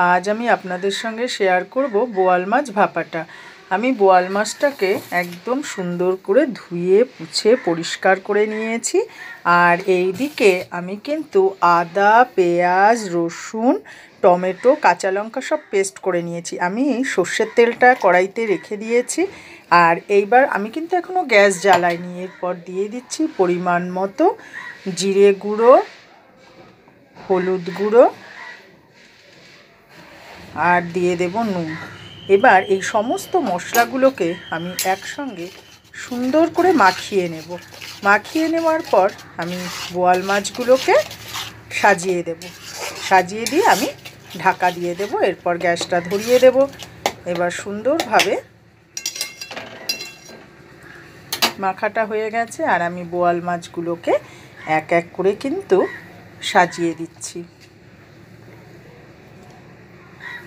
আজ আমি আপনাদের সঙ্গে শেয়ার করব বোয়াল মাছ ভাপাটা। আমি বোয়াল মাছটাকে একদম সুন্দর করে ধুয়ে পুছে পরিষ্কার করে নিয়েছি। আর এই দিকে আমি কিন্তু আদা, পেঁয়াজ, রসুন, টমেটো, কাঁচা লঙ্কা সব পেস্ট করে নিয়েছি। আমি সর্ষের তেলটা কড়াইতে রেখে দিয়েছি। আর এইবার আমি কিন্তু এখনও গ্যাস জ্বালাইনি। এরপর দিয়ে দিচ্ছি পরিমাণ মতো জিরে গুঁড়ো, হলুদ গুঁড়ো, আর দিয়ে দেব নুন। এবার এই সমস্ত মশলাগুলোকে আমি একসঙ্গে সুন্দর করে মাখিয়ে নেব। মাখিয়ে নেওয়ার পর আমি বোয়াল মাছগুলোকে সাজিয়ে দেব। সাজিয়ে দিয়ে আমি ঢাকা দিয়ে দেব। এরপর গ্যাসটা ধরিয়ে দেব। এবার সুন্দরভাবে মাখাটা হয়ে গেছে। আর আমি বোয়াল মাছগুলোকে এক এক করে কিন্তু সাজিয়ে দিচ্ছি।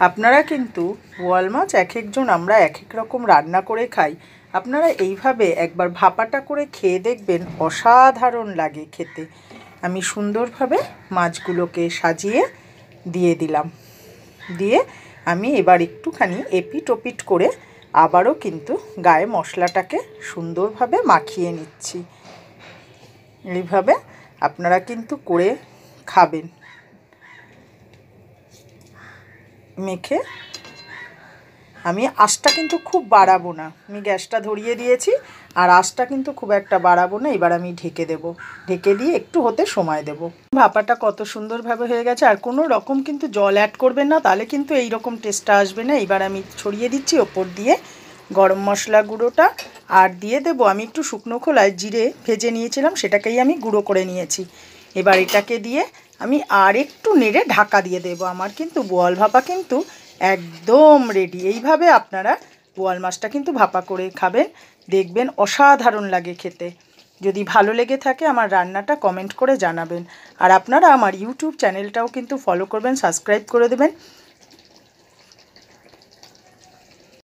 আপনারা কিন্তু বোয়াল মাছ এক একজন আমরা এক এক রকম রান্না করে খাই। আপনারা এইভাবে একবার ভাপাটা করে খেয়ে দেখবেন, অসাধারণ লাগে খেতে। আমি সুন্দরভাবে মাছগুলোকে সাজিয়ে দিয়ে দিলাম। দিয়ে আমি এবার একটুখানি এপিট ওপিট করে আবারও কিন্তু গায়ে মশলাটাকে সুন্দরভাবে মাখিয়ে নিচ্ছি। এইভাবে আপনারা কিন্তু করে খাবেন। মেখে আমি আঁচটা কিন্তু খুব বাড়াবো না। আমি গ্যাসটা ধরিয়ে দিয়েছি, আর আঁচটা কিন্তু খুব একটা বাড়াবো না। এবার আমি ঢেকে দেব। ঢেকে দিয়ে একটু হতে সময় দেব। ভাপাটা কত সুন্দরভাবে হয়ে গেছে। আর কোনো রকম কিন্তু জল অ্যাড করবেন না, তাহলে কিন্তু এই রকম টেস্টটা আসবে না। এবার আমি ছড়িয়ে দিচ্ছি ওপর দিয়ে গরম মশলা গুঁড়োটা। আর দিয়ে দেব আমি একটু শুকনো খোলায় জিরে ভেজে নিয়েছিলাম, সেটাকেই আমি গুঁড়ো করে নিয়েছি। এবার এটাকে দিয়ে আমি আর একটু নেড়ে ঢাকা দিয়ে দেব। আমার কিন্তু বোয়াল ভাপা কিন্তু একদম রেডি। এইভাবে আপনারা বোয়াল মাছটা কিন্তু ভাপা করে খাবেন, দেখবেন অসাধারণ লাগে খেতে। যদি ভালো লেগে থাকে আমার রান্নাটা কমেন্ট করে জানাবেন। আর আপনারা আমার ইউটিউব চ্যানেলটাও কিন্তু ফলো করবেন, সাবস্ক্রাইব করে দেবেন।